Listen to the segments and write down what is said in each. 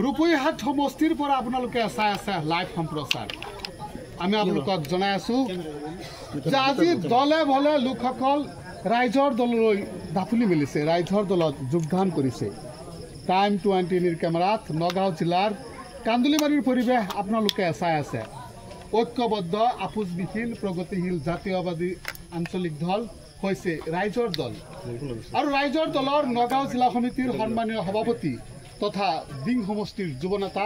ৰূপইহাট সমষ্টিৰ পৰা আপোনালোকে চাই আছে লাইভ সম্প্ৰচাৰ আমি আপোনালোকক জনাই আছো যে আজি দলে ভলে লোকসকল ৰাইজৰ দললৈ দাপলি মিলিছে ৰাইজৰ দলত যোগদান কৰিছে টাইম 20 কেমেৰাত নগাঁও জিলাৰ কান্দুলিমাৰীৰ পৰিৱেশ আপোনালোকে চাই আছে ঐক্যবদ্ধ আপোচবিহীন প্ৰগতিশীল জাতীয়বাদী আঞ্চলিক দল হৈছে ৰাইজৰ দল আৰু ৰাইজৰ দলৰ নগাঁও জিলা সমিতিৰ সন্মানীয় সভাপতি তথা দিং সমষ্টিৰ যুৱ নেতা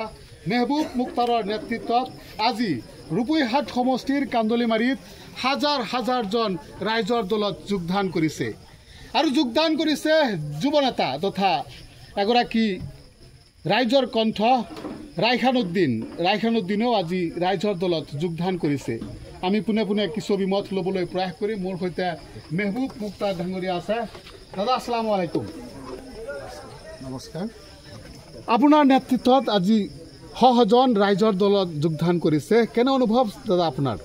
মেহবুব মুক্তাৰৰ নেতৃত্বত আজি ৰূপইহাট সমষ্টিৰ কান্দুলিমাৰীত হাজাৰ হাজাৰজন ৰাইজৰ দলত যোগদান কৰিছে আৰু যোগদান কৰিছে যুৱ নেতা তথা এগৰাকী ৰাইজৰ কণ্ঠ ৰাইখানুদ্দিনেও আজি ৰাইজৰ দলত যোগদান কৰিছে আমি পুনে পুনে কিছু বিমত ল'বলৈ প্ৰয়াস কৰি মোৰ সৈতে মেহবুব মুক্তাৰ ডাঙৰীয়া আছে দাদা আসসালামু আলাইকুম নমস্কাৰ আপোনাৰ নেতৃত্বত আজি সহজন ৰাইজৰ দলত যোগদান কৰিছে কেনে অনুভৱ দাদা আপোনাৰ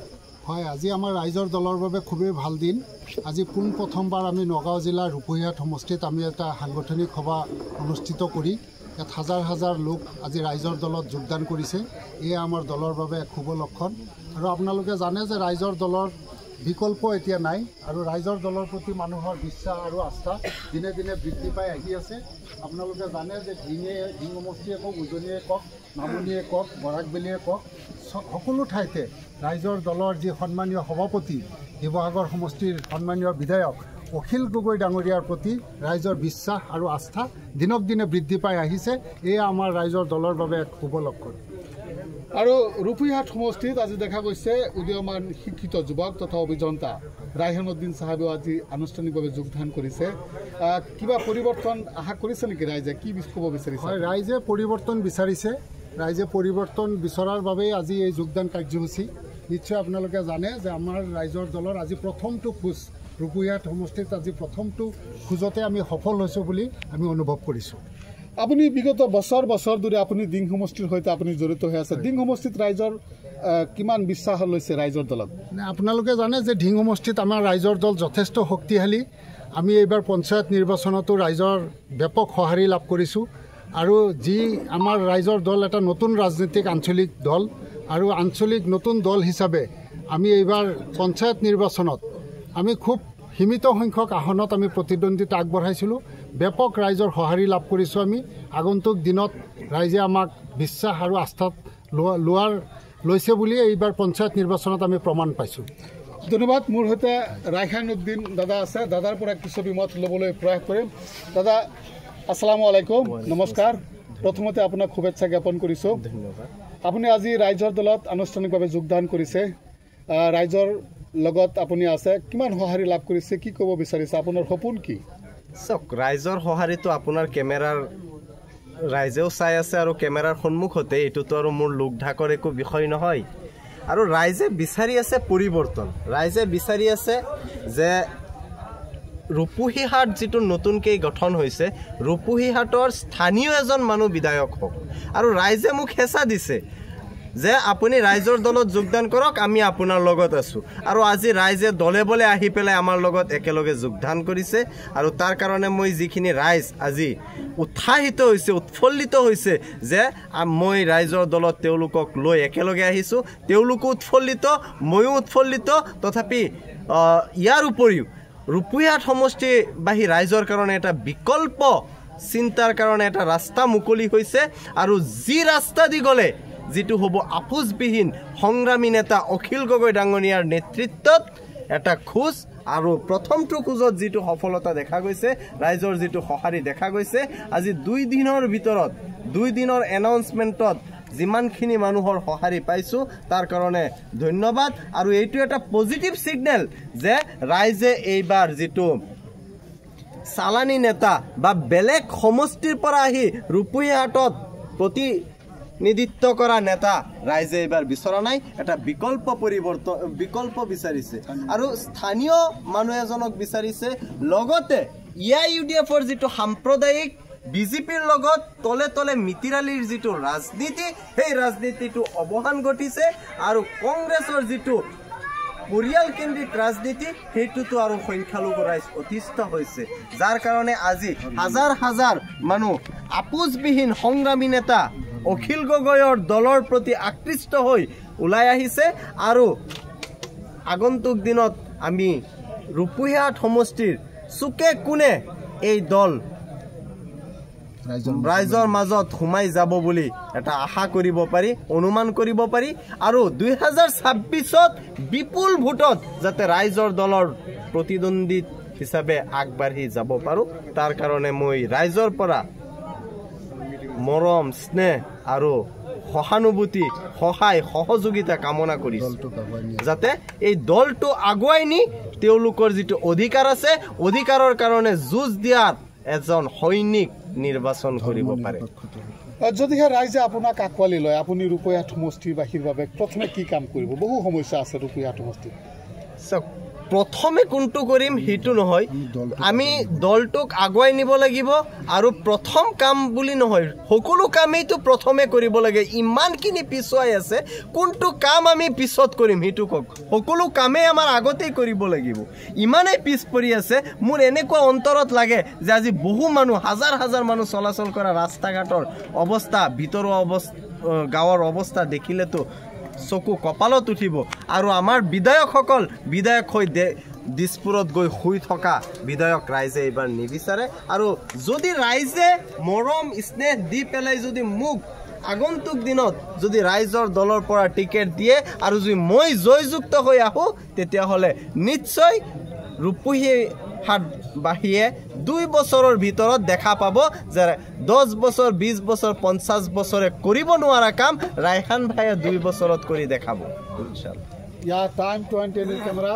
হয় আজি আমাৰ ৰাইজৰ দলৰ বাবে খুবেই ভাল দিন আজি প্ৰথমবাৰ আমি নগাঁও জিলাৰ ৰূপইহাট সমষ্টিত আমি এটা সাংগঠনিক সভা অনুষ্ঠিত কৰি ইয়াত হাজাৰ হাজাৰ লোক আজি ৰাইজৰ দলত যোগদান কৰিছে এয়া আমাৰ দলৰ বাবে এক শুভ লক্ষণ আৰু আপোনালোকে জানে যে ৰাইজৰ দলৰ বিকল্প এতিয়া নাই আৰু ৰাইজৰ দলৰ প্ৰতি মানুহৰ বিশ্বাস আৰু আস্থা দিনে দিনে বৃদ্ধি পাই আহি আছে আপোনালোকে জানে যে দিং সমষ্টিয়ে কওক উজনিয়ে কওক নামনিয়ে কওক বৰাকবেলিয়ে কওক সকলো ঠাইতে ৰাইজৰ দলৰ যি সন্মানীয় সভাপতি শিৱসাগৰ সমষ্টিৰ সন্মানীয় বিধায়ক অখিল গগৈ ডাঙৰীয়াৰ প্ৰতি ৰাইজৰ বিশ্বাস আৰু আস্থা দিনক দিনে বৃদ্ধি পাই আহিছে এয়া আমাৰ ৰাইজৰ দলৰ বাবে এক শুভ লক্ষণ আৰু ৰূপইহাট সমষ্টিত আজি দেখা গৈছে উদীয়মান শিক্ষিত যুৱক তথা অভিযন্তা ৰাইহানুদ্দিন চাহাবেও আজি আনুষ্ঠানিকভাৱে যোগদান কৰিছে কিবা পৰিৱৰ্তন আশা কৰিছে নেকি ৰাইজে কি ক'ব বিচাৰিছে হয় ৰাইজে পৰিৱৰ্তন বিচাৰিছে ৰাইজে পৰিৱৰ্তন বিচৰাৰ বাবেই আজি এই যোগদান কাৰ্যসূচী নিশ্চয় আপোনালোকে জানে যে আমাৰ ৰাইজৰ দলৰ আজি প্ৰথমটো খোজ ৰূপইহাট সমষ্টিত আজি প্ৰথমটো খোজতে আমি সফল হৈছোঁ বুলি আমি অনুভৱ কৰিছোঁ আপুনি বিগত বছৰ ধৰি আপুনি দিং সমষ্টিৰ সৈতে আপুনি জড়িত হৈ আছে দিং সমষ্টিত ৰাইজৰ কিমান বিশ্বাস লৈছে ৰাইজৰ দলত আপোনালোকে জানে যে দিং সমষ্টিত আমাৰ ৰাইজৰ দল যথেষ্ট শক্তিশালী আমি এইবাৰ পঞ্চায়ত নিৰ্বাচনতো ৰাইজৰ ব্যাপক সঁহাৰি লাভ কৰিছোঁ আৰু যি আমাৰ ৰাইজৰ দল এটা নতুন ৰাজনৈতিক আঞ্চলিক দল আৰু আঞ্চলিক নতুন দল হিচাপে আমি এইবাৰ পঞ্চায়ত নিৰ্বাচনত আমি খুব সীমিত সংখ্যক আসনত আমি প্ৰতিদ্বন্দ্বিতা আগবঢ়াইছিলোঁ ব্যাপক ৰাইজৰ সঁহাৰি লাভ কৰিছোঁ আমি আগন্তুক দিনত ৰাইজে আমাক বিশ্বাস আৰু আস্থাত লৈছে বুলি এইবাৰ পঞ্চায়ত নিৰ্বাচনত আমি প্ৰমাণ পাইছোঁ ধন্যবাদ মোৰ সৈতে ৰাইখানুদ্দিন দাদা আছে দাদাৰ পৰা কিছু বিমত ল'বলৈ প্ৰয়াস কৰিম দাদা আসসালামু আলাইকুম নমস্কাৰ প্ৰথমতে আপোনাক শুভেচ্ছা জ্ঞাপন কৰিছোঁ ধন্যবাদ আপুনি আজি ৰাইজৰ দলত আনুষ্ঠানিকভাৱে যোগদান কৰিছে ৰাইজৰ লগত আপুনি আছে কিমান সঁহাৰি লাভ কৰিছে কি ক'ব বিচাৰিছে আপোনাৰ সপোন কি চাওক ৰাইজৰ সঁহাৰিটো আপোনাৰ কেমেৰাৰ ৰাইজেও চাই আছে আৰু কেমেৰাৰ সন্মুখতে এইটোতো আৰু মোৰ লোক ঢাকৰ একো বিষয় নহয় আৰু ৰাইজে বিচাৰি আছে পৰিৱৰ্তন ৰাইজে বিচাৰি আছে যে ৰূপইহাট যিটো নতুনকৈ গঠন হৈছে ৰূপইহাটৰ স্থানীয় এজন মানুহ বিধায়ক হওক আৰু ৰাইজে মোক হেঁচা দিছে যে আপুনি ৰাইজৰ দলত যোগদান কৰক আমি আপোনাৰ লগত আছোঁ আৰু আজি ৰাইজে দলে বলে আহি পেলাই আমাৰ লগত একেলগে যোগদান কৰিছে আৰু তাৰ কাৰণে মই যিখিনি ৰাইজ আজি উৎসাহিত হৈছে উৎফুল্লিত হৈছে যে মই ৰাইজৰ দলত তেওঁলোকক লৈ একেলগে আহিছোঁ তেওঁলোকো উৎফুল্লিত ময়ো উৎফুল্লিত তথাপি ইয়াৰ উপৰিও ৰূপইহাট সমষ্টিবাসী ৰাইজৰ কাৰণে এটা বিকল্প চিন্তাৰ কাৰণে এটা ৰাস্তা মুকলি হৈছে আৰু যি ৰাস্তা দি গ'লে যিটো হ'ব আপোচবিহীন সংগ্ৰামী নেতা অখিল গগৈ ডাঙৰীয়াৰ নেতৃত্বত এটা খোজ আৰু প্ৰথমটো খোজত যিটো সফলতা দেখা গৈছে ৰাইজৰ যিটো সঁহাৰি দেখা গৈছে আজি 2 দিনৰ ভিতৰত 2 দিনৰ এনাউন্সমেণ্টত যিমানখিনি মানুহৰ সঁহাৰি পাইছোঁ তাৰ কাৰণে ধন্যবাদ আৰু এইটো এটা পজিটিভ ছিগনেল যে ৰাইজে এইবাৰ যিটো চালানী নেতা বা বেলেগ সমষ্টিৰ পৰা আহি ৰূপইহাটত প্ৰতিনিধিত্ব কৰা নেতা ৰাইজে এইবাৰ বিচৰা নাই এটা বিকল্প বিচাৰিছে আৰু স্থানীয় মানুহ এজনক বিচাৰিছে লগতে ইউডিএফৰ যিটো সাম্প্ৰদায়িক বিজেপিৰ লগত তলে তলে মিতিৰালিৰ যিটো ৰাজনীতি সেই ৰাজনীতিটো অৱসান ঘটিছে আৰু কংগ্ৰেছৰ যিটো পৰিয়াল কেন্দ্ৰিক ৰাজনীতি হেতুটো আৰু সংখ্যালঘু ৰাইজ অতিষ্ঠ হৈছে যাৰ কাৰণে আজি হাজাৰ হাজাৰ মানুহ আপোচবিহীন সংগ্ৰামী নেতা অখিল গগৈৰ দলৰ প্ৰতি আকৃষ্ট হৈ ওলাই আহিছে আৰু আগন্তুক দিনত আমি ৰূপহীহাট সমষ্টিৰ চুকে কোণে এই দল ৰাইজৰ মাজত সোমাই যাব বুলি এটা আশা কৰিব পাৰি অনুমান কৰিব পাৰি আৰু 2026ত বিপুল ভোটত যাতে ৰাইজৰ দলৰ প্ৰতিদ্বন্দ্বী হিচাপে আগবাঢ়ি যাব পাৰো তাৰ কাৰণে মই ৰাইজৰ পৰা মৰম স্নেহ আৰু সহানুভূতি সহায় সহযোগিতা কামনা কৰিছো যাতে এই দলটো আগুৱাই নি তেওঁলোকৰ যিটো অধিকাৰ আছে অধিকাৰৰ কাৰণে যুঁজ দিয়াৰ এজন সৈনিক নিৰ্বাচন কৰিব পাৰে যদিহে ৰাইজে আপোনাক আঁকোৱালি লয় আপুনি ৰূপহীহাট সমষ্টিবাসীৰ বাবে প্ৰথমে কি কাম কৰিব বহু সমস্যা আছে ৰূপহীহাট সমষ্টিত প্ৰথমে কোনটো কৰিম সেইটো নহয় আমি দলটোক আগুৱাই নিব লাগিব আৰু প্ৰথম কাম বুলি নহয় সকলো কামেইতো প্ৰথমে কৰিব লাগে ইমানখিনি পিছুৱাই আছে কোনটো কাম আমি পিছত কৰিম সেইটো কওক সকলো কামেই আমাৰ আগতেই কৰিব লাগিব ইমানেই পিছ পৰি আছে মোৰ এনেকুৱা অন্তৰত লাগে যে আজি বহু মানুহ হাজাৰ হাজাৰ মানুহ চলাচল কৰা ৰাস্তা ঘাটৰ অৱস্থা ভিতৰুৱা অৱস্থা গাঁৱৰ অৱস্থা দেখিলেতো চকু কপালত উঠিব আৰু আমাৰ বিধায়কসকল বিধায়ক হৈ দিছপুৰত গৈ শুই থকা বিধায়ক ৰাইজে এইবাৰ নিবিচাৰে আৰু যদি ৰাইজে মৰম স্নেহ দি পেলাই যদি মোক আগন্তুক দিনত যদি ৰাইজৰ দলৰ পৰা টিকেট দিয়ে আৰু যদি মই জয়যুক্ত হৈ আহোঁ তেতিয়াহ'লে নিশ্চয় ৰূপহীহাটবাসীয়ে 2 বছৰৰ ভিতৰত দেখা পাব যে 10 বছৰ 20 বছৰ 50 বছৰে কৰিব নোৱাৰা কাম ৰাইহান ভাইয়ে 2 বছৰত কৰি দেখাব ইনশাআল্লাহ ইয়া টাইম 20 কেমেৰা